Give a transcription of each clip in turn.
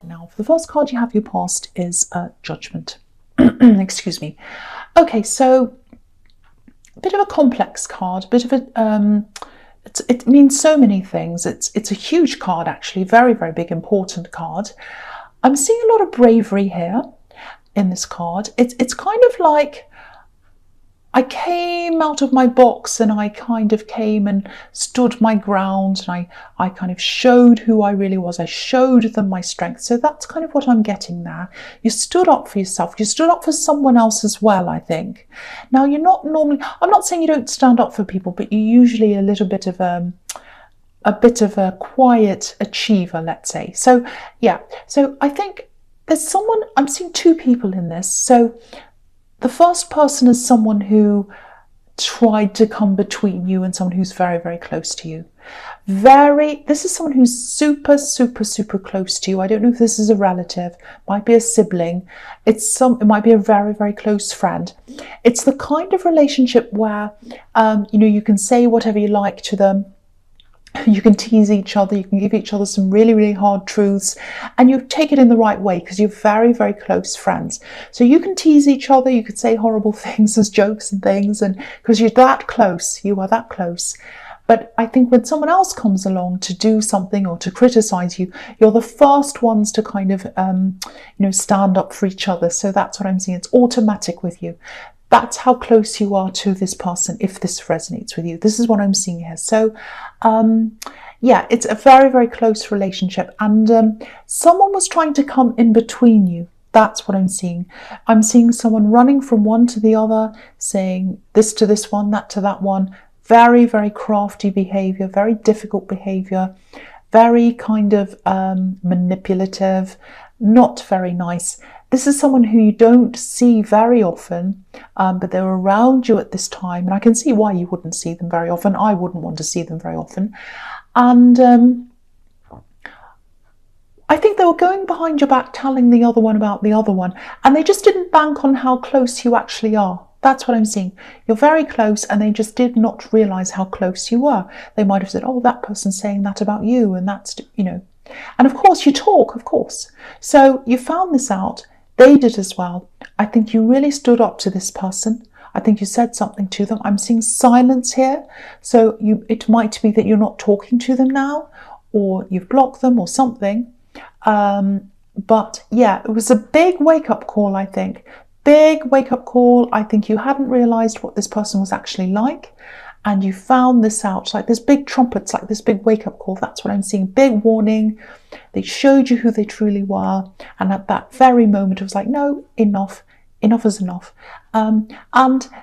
Now, for the first card you have your past is Judgment. Excuse me. Okay, so a bit of a complex card, a bit of a it means so many things. It's a huge card, actually, very, very big, important card. I'm seeing a lot of bravery here in this card. It's kind of like I came out of my box and I kind of came and stood my ground, and I kind of showed who I really was. I showed them my strength. So that's kind of what I'm getting there. You stood up for yourself. You stood up for someone else as well, I think. Now, you're not normally, I'm not saying you don't stand up for people, but you're usually a little bit of a quiet achiever, let's say. So yeah, so I think there's someone, I'm seeing two people in this. So the first person is someone who tried to come between you and someone who's very, very close to you. This is someone who's super, super, super close to you. I don't know if this is a relative, might be a sibling. It might be a very, very close friend. It's the kind of relationship where, you can say whatever you like to them. You can tease each other, you can give each other some really, really hard truths, and you take it in the right way because you're very, very close friends. So you can tease each other, you could say horrible things as jokes and things, and because you're that close, you are that close. But I think when someone else comes along to do something or to criticize you, you're the first ones to kind of, stand up for each other. So that's what I'm seeing. It's automatic with you. That's how close you are to this person, if this resonates with you. This is what I'm seeing here. So, yeah, it's a very, very close relationship. And someone was trying to come in between you. That's what I'm seeing. I'm seeing someone running from one to the other, saying this to this one, that to that one. Very, very crafty behavior, very difficult behavior, very kind of manipulative, not very nice. This is someone who you don't see very often, but they're around you at this time. And I can see why you wouldn't see them very often. I wouldn't want to see them very often. And I think they were going behind your back, telling the other one about the other one. And they just didn't bank on how close you actually are. That's what I'm seeing. You're very close, and they just did not realise how close you were. They might have said, oh, that person's saying that about you. And that's, And of course, you talk, of course. So you found this out. They did as well. I think you really stood up to this person. I think you said something to them. I'm seeing silence here. So it might be that you're not talking to them now, or you've blocked them or something. But yeah, it was a big wake-up call, I think. Big wake-up call. I think you hadn't realised what this person was actually like. And you found this out, like this big trumpets, like this big wake-up call. That's what I'm seeing. Big warning. They showed you who they truly were. And at that very moment, it was like, no, enough. Enough is enough. And,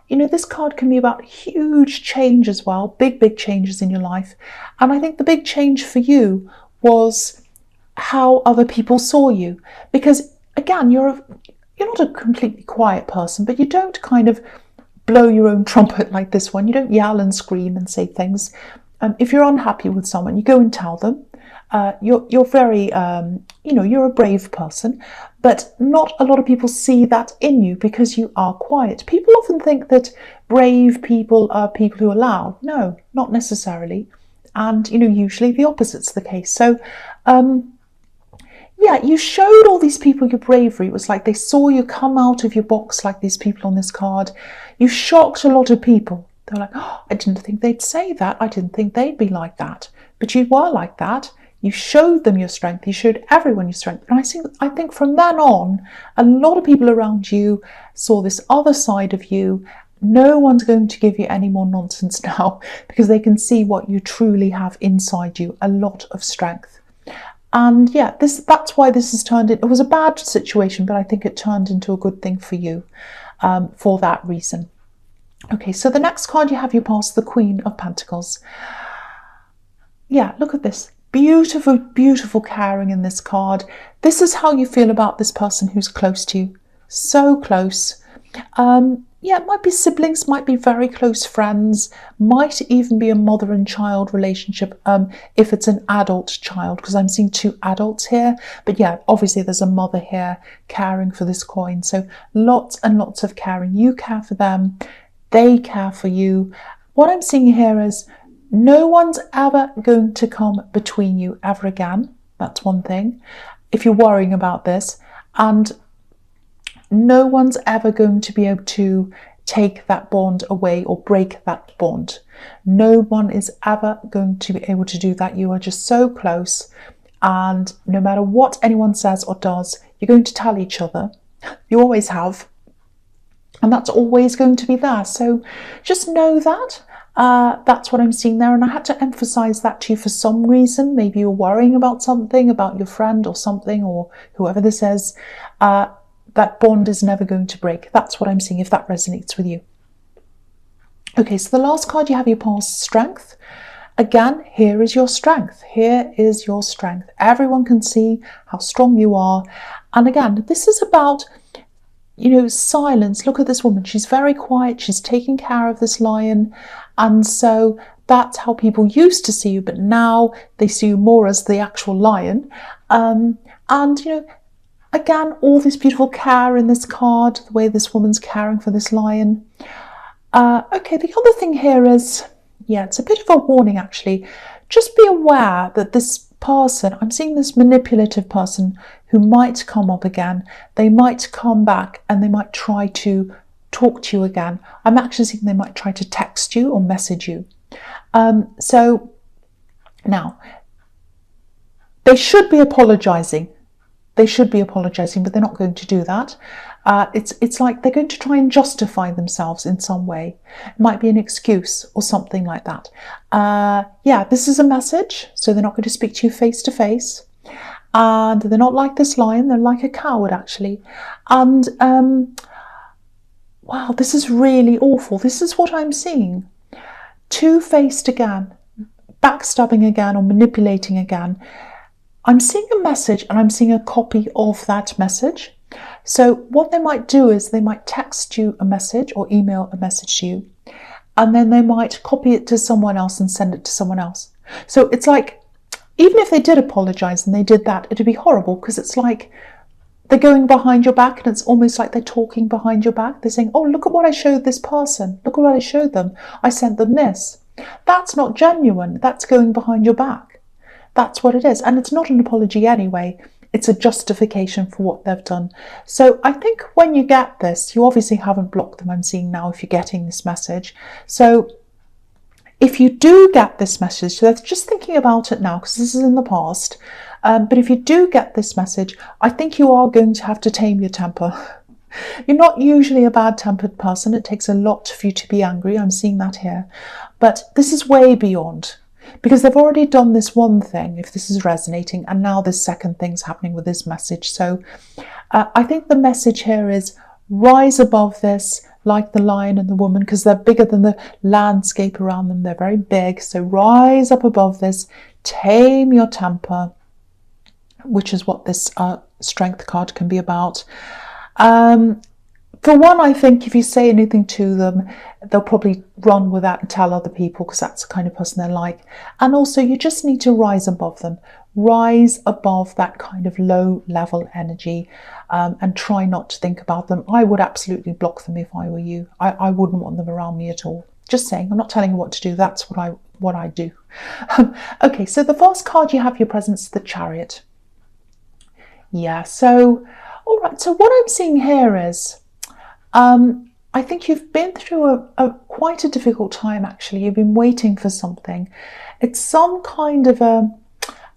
this card can be about huge change as well. Big, big changes in your life. And I think the big change for you was how other people saw you. Because, again, you're not a completely quiet person, but you don't kind of blow your own trumpet like this one. You don't yell and scream and say things. If you're unhappy with someone, you go and tell them. You're very, you're a brave person, but not a lot of people see that in you because you are quiet. People often think that brave people are people who are loud. No, not necessarily. And, usually the opposite's the case. So, yeah, you showed all these people your bravery. It was like they saw you come out of your box, like these people on this card. You shocked a lot of people. They were like, oh, I didn't think they'd say that. I didn't think they'd be like that. But you were like that. You showed them your strength. You showed everyone your strength. And I think from then on, a lot of people around you saw this other side of you. No one's going to give you any more nonsense now because they can see what you truly have inside you, a lot of strength. And yeah, that's why this has turned it was a bad situation, but I think it turned into a good thing for you for that reason. Okay, so the next card you have your past, the Queen of Pentacles. Yeah, look at this. Beautiful, beautiful caring in this card. This is how you feel about this person who's close to you. So close. Yeah, it might be siblings, might be very close friends, might even be a mother and child relationship if it's an adult child, because I'm seeing two adults here. But yeah, obviously there's a mother here caring for this coin. So lots and lots of caring. You care for them, they care for you. What I'm seeing here is no one's ever going to come between you ever again. That's one thing. if you're worrying about this, and no one's ever going to be able to take that bond away or break that bond. No one is ever going to be able to do that. You are just so close, and no matter what anyone says or does, you're going to tell each other. You always have, and that's always going to be there. So just know that. That's what I'm seeing there, and I had to emphasize that to you for some reason. Maybe you're worrying about something, about your friend or something, or whoever this is. That bond is never going to break. That's what I'm seeing, if that resonates with you. Okay, so the last card you have, your past strength. Again, here is your strength. Here is your strength. Everyone can see how strong you are. And again, this is about, silence. Look at this woman. She's very quiet. She's taking care of this lion. And so that's how people used to see you, but now they see you more as the actual lion. Again, all this beautiful care in this card, the way this woman's caring for this lion. Okay, the other thing here is, it's a bit of a warning actually. Just be aware that this person, I'm seeing this manipulative person who might come up again. They might come back and they might try to talk to you again. I'm actually seeing they might try to text you or message you. So now, they should be apologizing. They should be apologizing, but they're not going to do that. It's like they're going to try and justify themselves in some way. It might be an excuse or something like that. This is a message, so they're not going to speak to you face to face. And they're not like this lion, they're like a coward actually. And wow, this is really awful. This is what I'm seeing. Two-faced again, backstabbing again, or manipulating again. I'm seeing a message and I'm seeing a copy of that message. So what they might do is they might text you a message or email a message to you, and then they might copy it to someone else and send it to someone else. So it's like, even if they did apologize and they did that, it'd be horrible, because it's like they're going behind your back, and it's almost like they're talking behind your back. They're saying, oh, look at what I showed this person. Look at what I showed them. I sent them this. That's not genuine. That's going behind your back. That's what it is. And it's not an apology anyway. It's a justification for what they've done. So I think when you get this, you obviously haven't blocked them, I'm seeing now, if you're getting this message. So if you do get this message, so just thinking about it now, because this is in the past, but if you do get this message, I think you are going to have to tame your temper. You're not usually a bad-tempered person. It takes a lot for you to be angry. I'm seeing that here. But this is way beyond. Because they've already done this one thing, if this is resonating, and now this second thing's happening with this message. So I think the message here is rise above this, like the lion and the woman, because they're bigger than the landscape around them. They're very big. So rise up above this, tame your temper, which is what this strength card can be about. For one, I think if you say anything to them, they'll probably run with that and tell other people, because that's the kind of person they're like. And also, you just need to rise above them. Rise above that kind of low level energy, and try not to think about them. I would absolutely block them if I were you. I wouldn't want them around me at all. Just saying, I'm not telling you what to do. That's what I do. Okay, so the first card you have your presence, the Chariot. Yeah, so, all right. So what I'm seeing here is, I think you've been through quite a difficult time, actually. You've been waiting for something. It's some kind of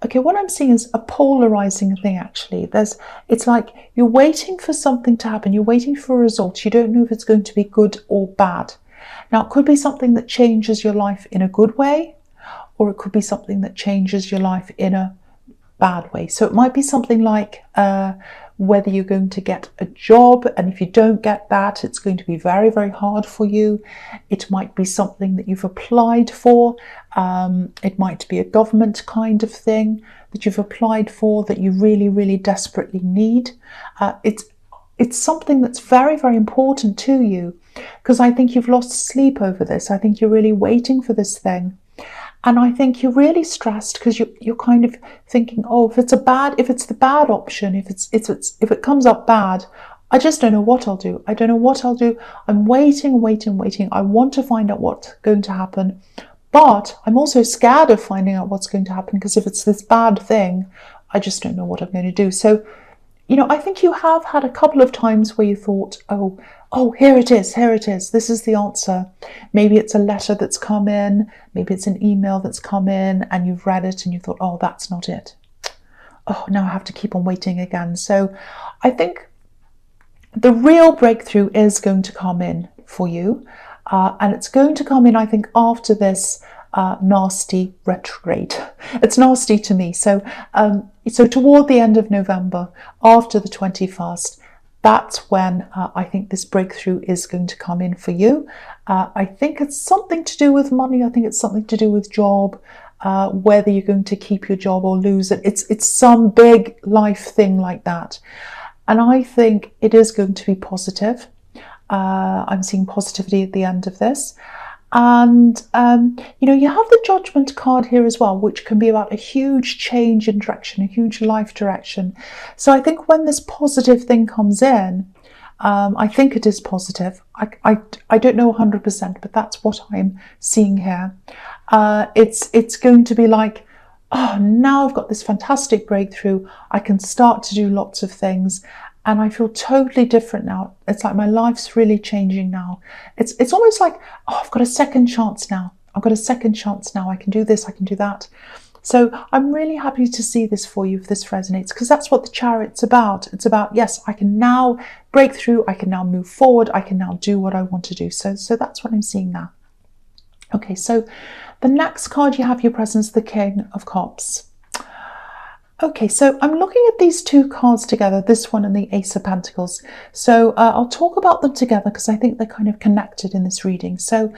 okay, what I'm seeing is a polarizing thing, actually. It's like you're waiting for something to happen. You're waiting for a result. You don't know if it's going to be good or bad. Now, it could be something that changes your life in a good way, or it could be something that changes your life in a bad way. So it might be something like whether you're going to get a job, and if you don't get that, it's going to be very, very hard for you. It might be something that you've applied for. It might be a government kind of thing that you've applied for that you really, really desperately need. It's something that's very, very important to you, because I think you've lost sleep over this. I think you're really waiting for this thing. And I think you're really stressed because you're kind of thinking, oh, if it's the bad option, if it comes up bad, I just don't know what I'll do. I don't know what I'll do. I'm waiting. I want to find out what's going to happen, but I'm also scared of finding out what's going to happen, because if it's this bad thing, I just don't know what I'm going to do. So, you know, I think you have had a couple of times where you thought, oh, here it is, this is the answer. Maybe it's a letter that's come in, maybe it's an email that's come in and you've read it and you thought, oh, that's not it. Oh, now I have to keep on waiting again. So I think the real breakthrough is going to come in for you. And it's going to come in, I think, after this nasty retrograde. It's nasty to me. So toward the end of November, after the 21st, that's when I think this breakthrough is going to come in for you. I think it's something to do with money. I think it's something to do with job, whether you're going to keep your job or lose it. It's some big life thing like that. And I think it is going to be positive. I'm seeing positivity at the end of this. And, you know, you have the Judgment card here as well, which can be about a huge change in direction, a huge life direction. So I think when this positive thing comes in, I think it is positive. I don't know 100%, but that's what I'm seeing here. It's going to be like, oh, now I've got this fantastic breakthrough. I can start to do lots of things. And I feel totally different now. It's like my life's really changing now. It's almost like, oh, I've got a second chance now. I've got a second chance now. I can do this, I can do that. So I'm really happy to see this for you if this resonates, because that's what the Chariot's about. It's about, yes, I can now break through. I can now move forward. I can now do what I want to do. So that's what I'm seeing now. Okay, so the next card you have your presence, the King of Cups. Okay, so I'm looking at these two cards together, this one and the Ace of Pentacles. So I'll talk about them together because I think they're kind of connected in this reading. So,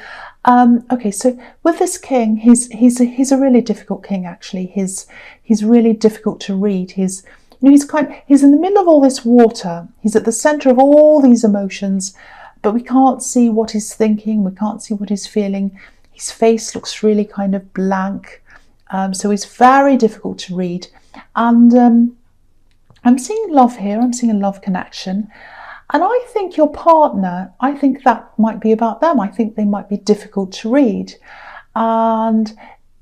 okay, so with this king, he's a really difficult king actually. He's really difficult to read. He's in the middle of all this water. He's at the center of all these emotions, but we can't see what he's thinking. We can't see what he's feeling. His face looks really kind of blank. So he's very difficult to read. And I'm seeing love here. I'm seeing a love connection. And I think your partner, I think that might be about them. I think they might be difficult to read. And,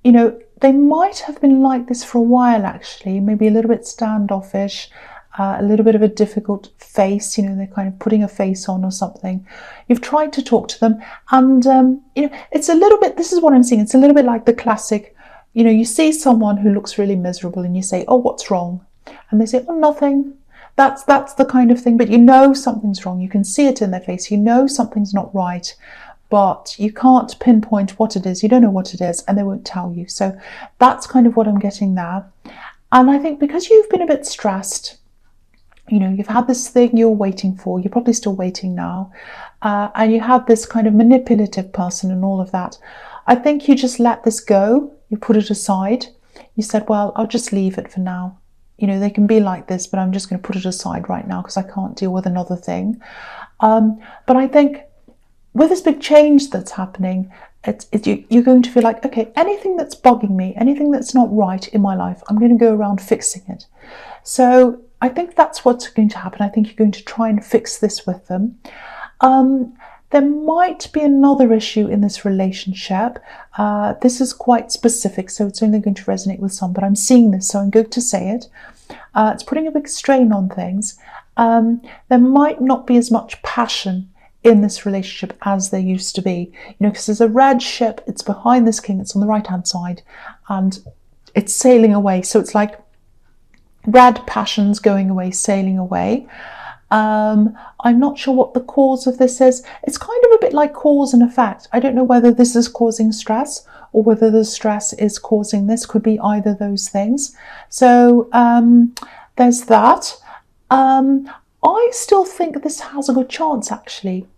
you know, they might have been like this for a while, actually, maybe a little bit standoffish, a little bit of a difficult face. You know, they're kind of putting a face on or something. You've tried to talk to them. And, you know, it's a little bit, this is what I'm seeing. It's a little bit like the classic, you know, you see someone who looks really miserable and you say, oh, what's wrong? And they say, oh, nothing. That's the kind of thing. But you know something's wrong. You can see it in their face. You know something's not right, but you can't pinpoint what it is. You don't know what it is and they won't tell you. So that's kind of what I'm getting there. And I think because you've been a bit stressed, you know, you've had this thing you're waiting for. You're probably still waiting now. And you have this kind of manipulative person and all of that. I think you just let this go. You put it aside. You said, well, I'll just leave it for now. You know, they can be like this, but I'm just going to put it aside right now because I can't deal with another thing. But I think with this big change that's happening, you're going to feel like, okay, anything that's bugging me, anything that's not right in my life, I'm going to go around fixing it. So I think that's what's going to happen. I think you're going to try and fix this with them. There might be another issue in this relationship. This is quite specific, so it's only going to resonate with some, but I'm seeing this, so I'm going to say it. It's putting a big strain on things. There might not be as much passion in this relationship as there used to be. You know, because there's a red ship, it's behind this king, it's on the right-hand side, and it's sailing away. So it's like red passions going away, sailing away. I'm not sure what the cause of this is. It's kind of a bit like cause and effect. I don't know whether this is causing stress or whether the stress is causing this. Could be either those things. So there's that. I still think this has a good chance, actually,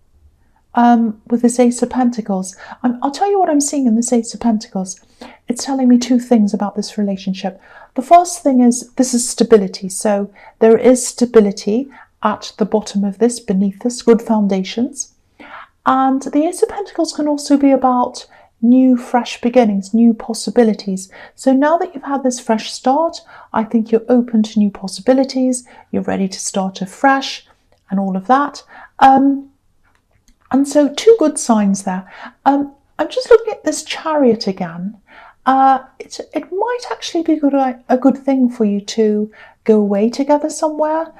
with this Ace of Pentacles. I'll tell you what I'm seeing in this Ace of Pentacles. It's telling me two things about this relationship. The first thing is this is stability. So there is stability at the bottom of this, beneath this, good foundations. And the Ace of Pentacles can also be about new, fresh beginnings, new possibilities. So now that you've had this fresh start, I think you're open to new possibilities. You're ready to start afresh and all of that. And so two good signs there. I'm just looking at this Chariot again. it might actually be a good thing for you to go away together somewhere.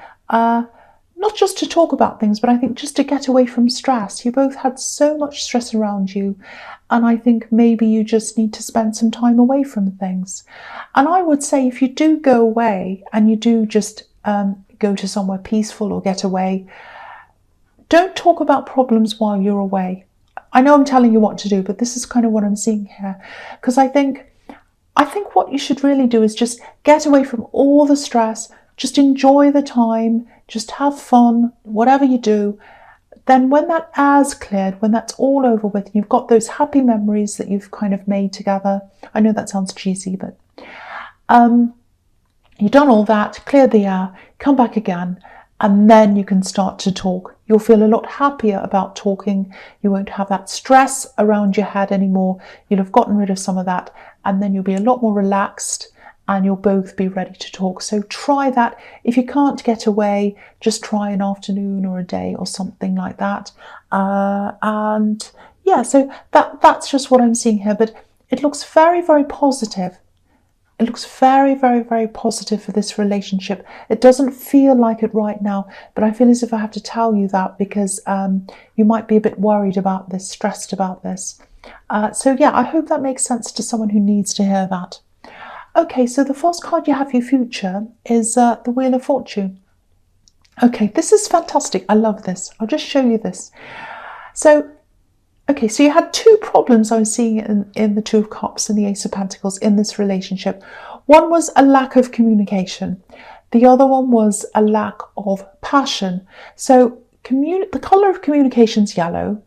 Not just to talk about things, but I think just to get away from stress. You both had so much stress around you, and I think maybe you just need to spend some time away from things. And I would say if you do go away and you do just go to somewhere peaceful or get away, don't talk about problems while you're away. I know I'm telling you what to do, but this is kind of what I'm seeing here. Because I think what you should really do is just get away from all the stress, just enjoy the time, just have fun, whatever you do. Then when that air's cleared, when that's all over with, you've got those happy memories that you've kind of made together. I know that sounds cheesy, but you've done all that, cleared the air, come back again, and then you can start to talk. You'll feel a lot happier about talking. You won't have that stress around your head anymore. You'll have gotten rid of some of that, and then you'll be a lot more relaxed and you'll both be ready to talk. So try that. If you can't get away, just try an afternoon or a day or something like that. And yeah, so that's just what I'm seeing here. But it looks very, very positive. It looks very, very, very positive for this relationship. It doesn't feel like it right now, but I feel as if I have to tell you that because you might be a bit worried about this, stressed about this. So yeah, I hope that makes sense to someone who needs to hear that. Okay, so the first card you have for your future is the Wheel of Fortune. Okay, this is fantastic. I love this. I'll just show you this. So, okay, so you had two problems I was seeing in the Two of Cups and the Ace of Pentacles in this relationship. One was a lack of communication. The other one was a lack of passion. So the colour of communication is yellow.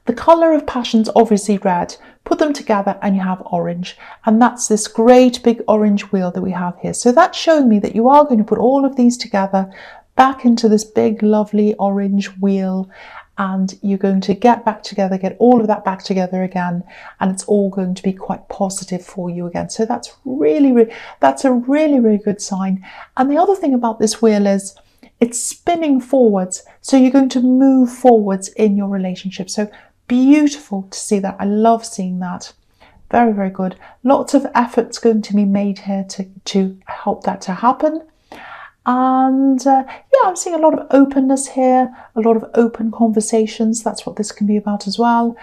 The colour of passion's obviously red. Put them together and you have orange. And that's this great big orange wheel that we have here. So that's showing me that you are going to put all of these together back into this big, lovely orange wheel. And you're going to get back together, get all of that back together again. And it's all going to be quite positive for you again. So that's that's a really, really good sign. And the other thing about this wheel is it's spinning forwards. So you're going to move forwards in your relationship. So beautiful to see that. I love seeing that. Very, very good. Lots of effort's going to be made here to help that to happen. And yeah, I'm seeing a lot of openness here, a lot of open conversations. That's what this can be about as well.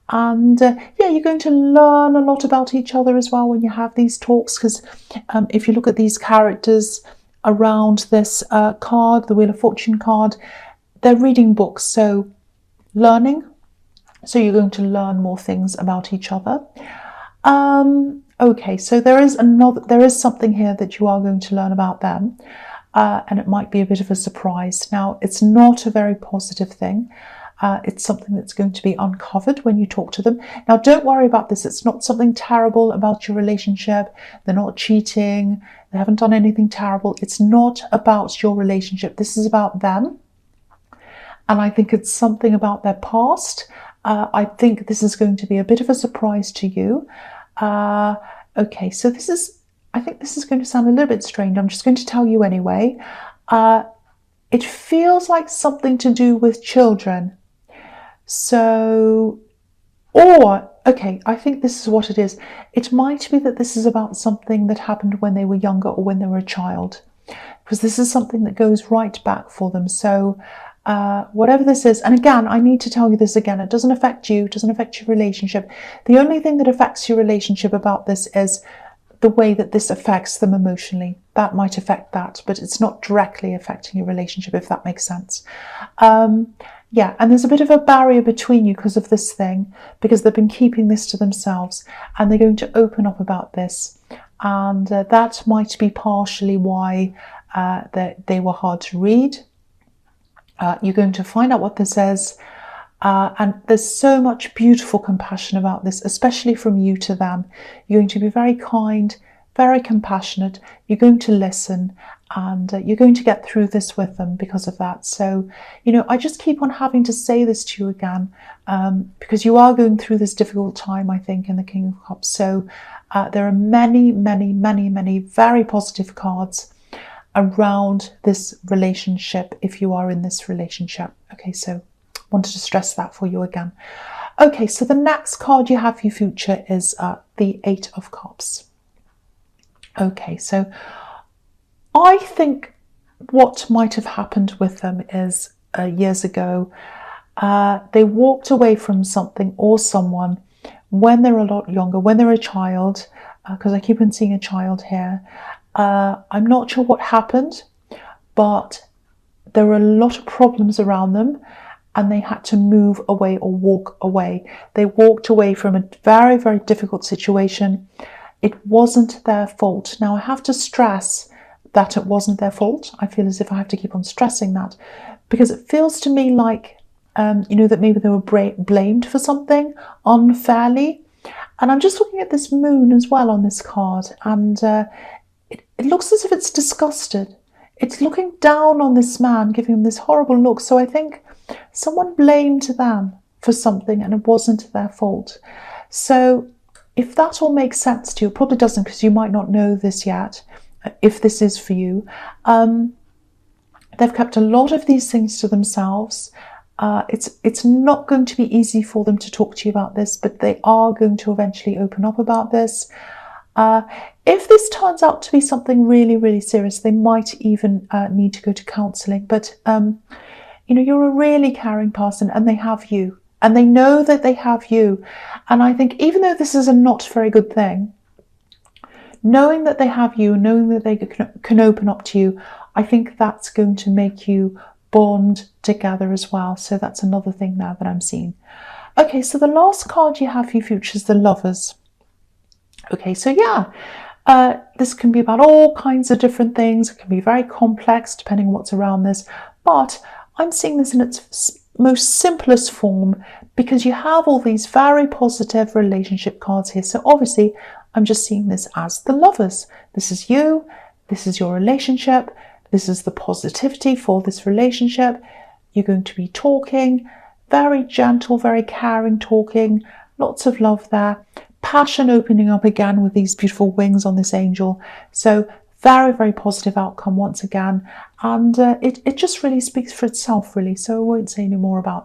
And yeah, you're going to learn a lot about each other as well when you have these talks, because if you look at these characters around this card, the Wheel of Fortune card, they're reading books, so learning. So you're going to learn more things about each other. Okay, so there is something here that you are going to learn about them. And it might be a bit of a surprise. Now, it's not a very positive thing. It's something that's going to be uncovered when you talk to them. Now, don't worry about this. It's not something terrible about your relationship. They're not cheating. They haven't done anything terrible. It's not about your relationship. This is about them. And I think it's something about their past. I think this is going to be a bit of a surprise to you. Okay, so I think this is going to sound a little bit strange. I'm just going to tell you anyway. It feels like something to do with children. So, okay, I think this is what it is. It might be that this is about something that happened when they were younger or when they were a child, because this is something that goes right back for them. So whatever this is, and again, I need to tell you this again, it doesn't affect you, it doesn't affect your relationship. The only thing that affects your relationship about this is the way that this affects them emotionally. That might affect that, but it's not directly affecting your relationship, if that makes sense. Yeah, and there's a bit of a barrier between you because of this thing, because they've been keeping this to themselves, and they're going to open up about this. And that might be partially why they were hard to read. You're going to find out what this is. And there's so much beautiful compassion about this, especially from you to them. You're going to be very kind, very compassionate. You're going to listen, and you're going to get through this with them because of that. So, you know, I just keep on having to say this to you again, because you are going through this difficult time, I think, in the King of Cups. So there are many, many, many, many very positive cards around this relationship if you are in this relationship. Okay, so wanted to stress that for you again. Okay, so the next card you have for your future is the Eight of Cups. Okay, so I think what might have happened with them is years ago, they walked away from something or someone when they're a lot younger, when they're a child, because I keep on seeing a child here. I'm not sure what happened, but there were a lot of problems around them and they had to move away or walk away. They walked away from a very, very difficult situation. It wasn't their fault. Now, I have to stress that it wasn't their fault. I feel as if I have to keep on stressing that because it feels to me like, that maybe they were blamed for something unfairly. And I'm just looking at this moon as well on this card, and it looks as if it's disgusted. It's looking down on this man, giving him this horrible look. So I think someone blamed them for something and it wasn't their fault. So if that all makes sense to you, it probably doesn't because you might not know this yet, if this is for you. They've kept a lot of these things to themselves. It's not going to be easy for them to talk to you about this, but they are going to eventually open up about this. If this turns out to be something really, really serious, they might even need to go to counselling. But, you're a really caring person and they have you. And they know that they have you. And I think even though this is a not very good thing, knowing that they have you, knowing that they can open up to you, I think that's going to make you bond together as well. So that's another thing now that I'm seeing. Okay, so the last card you have for your future is the Lovers. Okay, so this can be about all kinds of different things. It can be very complex depending on what's around this. But I'm seeing this in its most simplest form because you have all these very positive relationship cards here. So obviously, I'm just seeing this as the Lovers. This is you. This is your relationship. This is the positivity for this relationship. You're going to be talking, very gentle, very caring talking, lots of love there. Passion opening up again with these beautiful wings on this angel. So very, very positive outcome once again. And it just really speaks for itself, really. So I won't say any more about